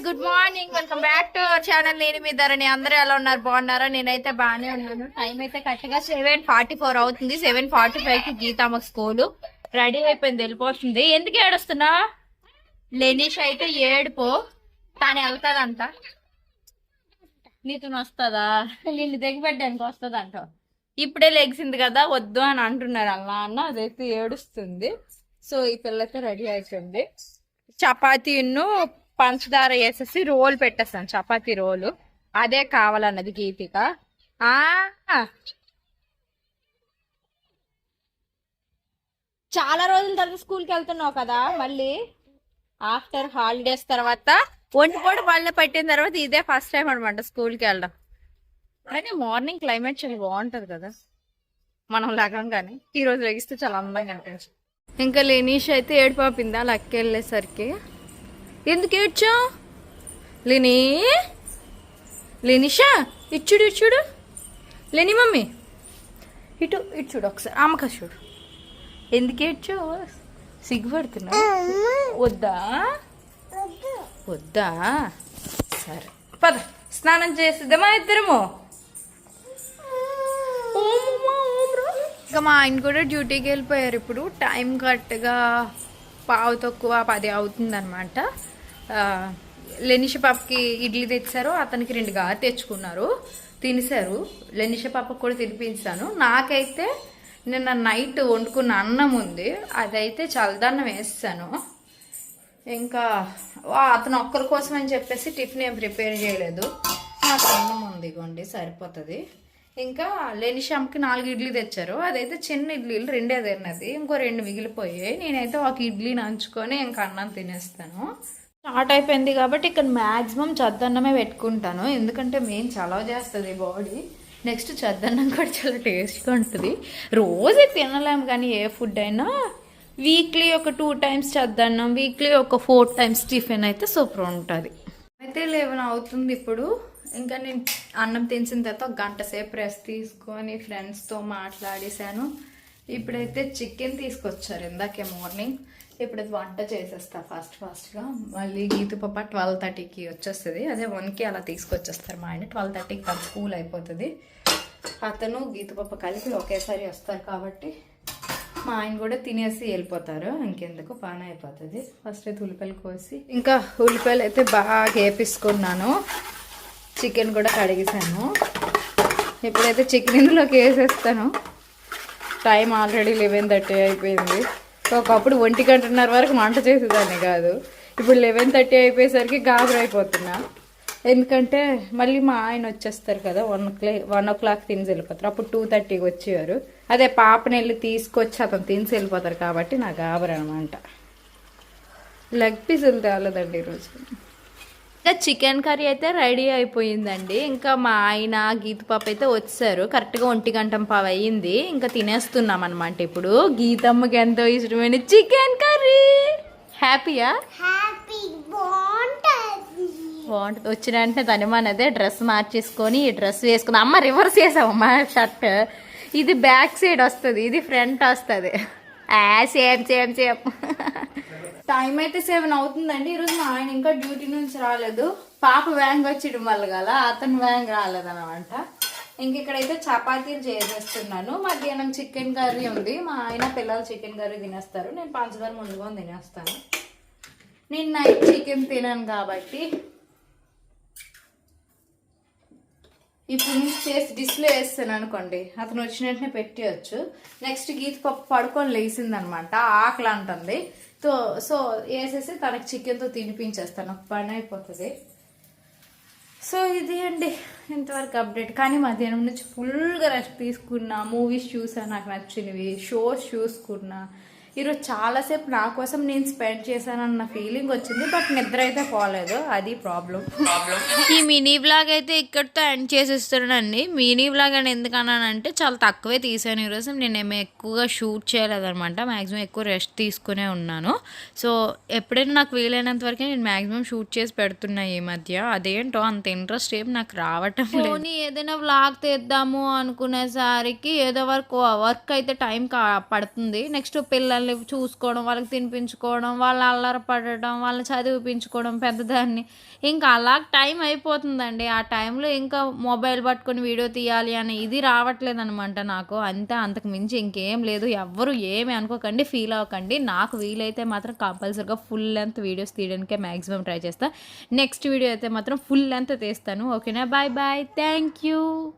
Good morning, welcome back to our channel. నేను మీ ధరణి. అందరూ ఎలా ఉన్నారు? బాగున్నారా? నేనైతే బాగానే ఉన్నాను. టైం అయితే కరెక్ట్గా 7:44 అవుతుంది. 7:45 కి గీతామకు స్కూల్ రెడీ అయిపోయింది, వెళ్ళిపోతుంది. ఎందుకు ఏడుస్తున్నా? లెనిష్ అయితే ఏడుపో, తాను వెళ్తాదంట. నీతో వస్తుందా? నిన్ను దిగబెట్టడానికి వస్తుందంట. ఇప్పుడే లెగిసింది కదా, వద్దు అని అంటున్నారు అలా అన్న. అదైతే ఏడుస్తుంది. సో ఈ పిల్లతో రెడీ అయిపోయింది. చపాతీను పంచదార వేసేసి రోల్ పెట్టేస్తాను, చపాతీ రోలు. అదే కావాలన్నది గీతిక. చాలా రోజుల తర్వాత స్కూల్కి వెళ్తున్నావు కదా, మళ్ళీ ఆఫ్టర్ హాలిడేస్ తర్వాత ఒంటిపూట పళ్ళు పెట్టిన తర్వాత ఇదే ఫస్ట్ టైం అనమాట స్కూల్కి వెళ్ళడం. కానీ మార్నింగ్ క్లైమేట్ చాలా బాగుంటది కదా, మనం లగంగానే. ఈ రోజు లెగిస్తే చాలా అందంగా అనిపించింది. ఇంకా లెనీష్ అయితే ఏడిపోపిందా లెక్క వెళ్ళేసరికి. ఎందుకు ఏడ్చావు లెనిషా? ఇచ్చుడు ఇచ్చుడు లేని మమ్మీ, ఇటు చూడు ఒకసారి, అమ్మక చూడు. ఎందుకు ఏడ్చావు? సిగ్గుపడుతున్నా? వద్దా వద్దా? సరే పద, స్నానం చేసిద్దామా ఇద్దరము. ఇంకా మా ఆయన కూడా డ్యూటీకి వెళ్ళిపోయారు. ఇప్పుడు టైం కరెక్ట్గా 9:15 అవుతుంది అనమాట. లెనిష పాపకి ఇడ్లీ తెచ్చారు, అతనికి 2 గారెలు తెచ్చుకున్నారు, తినేశారు. లెనిష పాపకు కూడా తినిపించాను. నాకైతే నిన్న నైట్ వండుకున్న అన్నం ఉంది, అదైతే చల్లదన్నం వేస్తాను. ఇంకా అతను ఒక్కరి కోసం అని చెప్పేసి టిఫిన్ ఏం ప్రిపేర్ చేయలేదు. నాకు అన్నం ఉంది, ఇగోండి సరిపోతుంది. ఇంకా లెనిషామ్కి 4 ఇడ్లీ తెచ్చారు, అదైతే చిన్న ఇడ్లీలు 2 తిన్నది, ఇంకో 2 మిగిలిపోయాయి. నేనైతే ఒక ఇడ్లీ నంచుకొని ఇంకా అన్నం తినేస్తాను. స్టార్ట్ అయిపోయింది కాబట్టి ఇక్కడ మ్యాక్సిమం చద్దన్నమే పెట్టుకుంటాను, ఎందుకంటే మెయిన్ చలవ చేస్తుంది బాడీ. నెక్స్ట్ చద్దన్నం కూడా చాలా టేస్ట్గా ఉంటుంది. రోజే తినలేము, కానీ ఏ ఫుడ్ అయినా వీక్లీ ఒక 2 times చద్దన్నం, వీక్లీ ఒక 4 times టిఫిన్ అయితే సూపర్ ఉంటుంది. అయితే 11 అవుతుంది ఇప్పుడు. ఇంకా నేను అన్నం తినిసిన తర్వాత 1 గంట సేపు రెస్ట్ తీసుకొని ఫ్రెండ్స్తో మాట్లాడేశాను. ఇప్పుడైతే చికెన్ తీసుకొచ్చారు ఇందాకే మార్నింగ్. ఇప్పుడైతే వంట చేసేస్తా ఫాస్ట్గా. మళ్ళీ గీతు పాప 12:30కి వచ్చేస్తుంది, అదే 1కి అలా తీసుకొచ్చేస్తారు మా ఆయన. 12:30కి తన స్కూల్ అయిపోతుంది. అతను గీతు పాప కలిపి ఒకేసారి వస్తారు కాబట్టి మా ఆయన కూడా తినేసి వెళ్ళిపోతారు. ఇంకెందుకు పని అయిపోతుంది. ఫస్ట్ అయితే ఉల్లిపాయలు కోసి, ఇంకా ఉల్లిపాయలు అయితే బాగా వేపించుకున్నాను. చికెన్ కూడా కడిగేసాను. ఇప్పుడైతే చికెన్ ఇందులోకి వేసేస్తాను. టైం ఆల్రెడీ 11:30 అయిపోయింది. ఒకప్పుడు 1:30 వరకు వంట చేసేదాన్ని కాదు, ఇప్పుడు 11:30 అయిపోయేసరికి గాబరు అయిపోతున్నా. ఎందుకంటే మళ్ళీ మా ఆయన వచ్చేస్తారు కదా, 1 o'clock తినేసి వెళ్ళిపోతారు. అప్పుడు 2:30కి వచ్చేవారు. అదే పాపని వెళ్ళి తీసుకొచ్చి అతను తినేసి వెళ్ళిపోతారు కాబట్టి నాకు గాబరు అనమాట. లెగ్ పీసులు తేలేదండి ఈరోజు. ఇంకా చికెన్ కర్రీ అయితే రెడీ అయిపోయిందండి. ఇంకా మా ఆయన గీత పాప అయితే వచ్చారు. కరెక్ట్గా 1:15 అయ్యింది. ఇంకా తినేస్తున్నాం అనమాట. ఇప్పుడు గీతమ్మకి ఎంతో ఇష్టమైన చికెన్ కర్రీ. హ్యాపీయా? బాగుంటుంది. వచ్చిన వెంటనే తనిమానదే డ్రెస్ మార్చేసుకొని ఈ డ్రెస్ వేసుకుంది. అమ్మ రివర్స్ చేసావమ్మా షర్ట్. ఇది బ్యాక్ సైడ్ వస్తుంది, ఇది ఫ్రంట్ వస్తుంది. సేమ్. టైం అయితే 7 అవుతుందండి. ఈరోజు మా ఆయన ఇంకా డ్యూటీ నుంచి రాలేదు. పాప వ్యాంగ్ వచ్చేయడం వల్ల కదా, అతను వ్యాంగ్ రాలేదన్నమాట. ఇంక ఇక్కడైతే చపాతీలు చేసేస్తున్నాను. మధ్యాహ్నం చికెన్ కర్రీ ఉంది. మా ఆయన పిల్లలు చికెన్ కర్రీ తినేస్తారు, నేను పంచదార ముందుకొని తినేస్తాను. నేను నైట్ చికెన్ తినాను కాబట్టి ఇప్పుడు నుంచి చేసి డిస్ప్లే వేస్తాను అనుకోండి, అతను వచ్చిన వెంటనే పెట్టేయచ్చు. నెక్స్ట్ గీత పప్పు పడుకొని లేచిందనమాట, ఆకలి అంటుంది. సో వేసేసి తనకి చికెన్తో తినిపించేస్తాను, ఒక పని అయిపోతుంది. సో ఇది అండి ఇంతవరకు అప్డేట్. కానీ మధ్యాహ్నం నుంచి ఫుల్గా రెస్ట్ తీసుకున్నా, మూవీస్ చూసా నాకు నచ్చినవి, షోస్ చూసుకున్నా. ఈరోజు చాలాసేపు నా కోసం నేను స్పెండ్ చేశానన్న ఫీలింగ్ వచ్చింది, బట్ నిద్ర అయితే పోలేదు, అది ప్రాబ్లం. ఈ మినీ వ్లాగ్ అయితే ఇక్కడితో ఎండ్ చేసేస్తున్నానండి. మినీ వ్లాగ్ అని ఎందుకన్నానంటే చాలా తక్కువే తీసాను ఈరోజు. నేనేమో ఎక్కువగా షూట్ చేయలేదన్నమాట, మ్యాక్సిమం ఎక్కువ రెస్ట్ తీసుకునే ఉన్నాను. సో ఎప్పుడైనా నాకు వీలైనంత వరకు నేను మ్యాక్సిమం షూట్ చేసి పెడుతున్నా ఈ మధ్య. అదేంటో అంత ఇంట్రెస్ట్ ఏం నాకు రావటం లేదు. ఏదైనా వ్లాగ్ తీద్దాము అనుకునేసరికి ఏదో వర్క్ అయితే టైం పడుతుంది. నెక్స్ట్ పిల్లల్ని వాళ్ళని చూసుకోవడం, వాళ్ళకి తినిపించుకోవడం, వాళ్ళు అల్లరపడడం, వాళ్ళని చదివిపించుకోవడం పెద్దదాన్ని. ఇంకా అలా టైం అయిపోతుందండి. ఆ టైంలో ఇంకా మొబైల్ పట్టుకొని వీడియో తీయాలి అనే ఇది రావట్లేదనమాట నాకు. అంతే, అంతకు మించి ఇంకేం లేదు. ఎవ్వరు ఏమి అనుకోకండి, ఫీల్ అవ్వకండి. నాకు వీలైతే మాత్రం కంపల్సరీగా ఫుల్ లెంత్ వీడియోస్ తీయడానికే మ్యాక్సిమం ట్రై చేస్తా. నెక్స్ట్ వీడియో అయితే మాత్రం ఫుల్ లెంత్ తీస్తాను. ఓకేనా? Bye bye. Thank you.